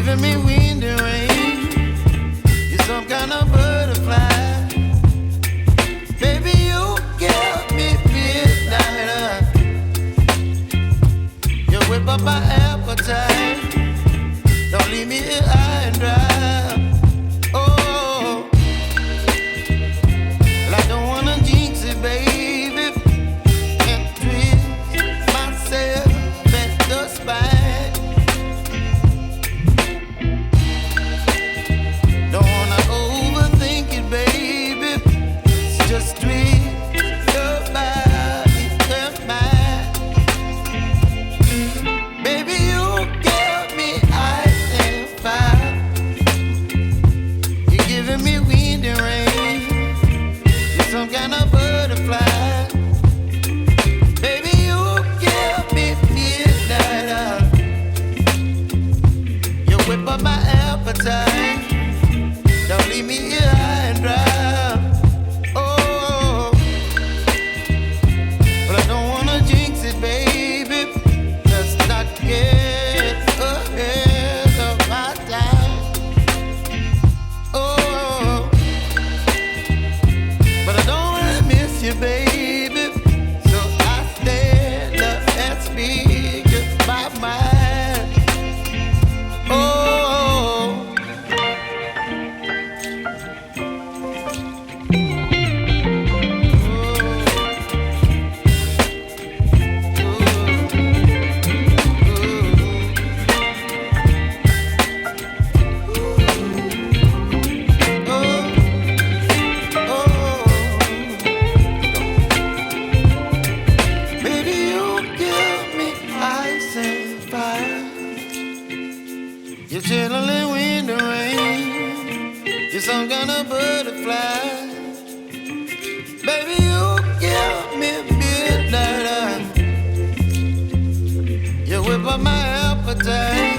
giving me wind and rain. You're some kind of butterfly. Baby, you give me midnight. You whip up my appetite. Don't leave me here high and dry. Oh, well, I don't wanna jinx it, baby. Can't twist myself at the spine. Don't wanna overthink it, baby. It's just twist your body and mine. Baby, you give me ice and fire. You're giving me wind and rain. You're some kind of butterfly. Baby, you give me midnight. You whip up my appetite. Don't leave me here high and dry. Oh, but I don't wanna jinx it, baby. Let's not get ahead of my time. Oh, but I don't wanna miss you, baby. So I stand up and speak my mind. Oh. Baby, you give me ice and fire. You're chilling wind and rain. You're some kind of butterfly. Baby, you give me midnight. You whip up my appetite.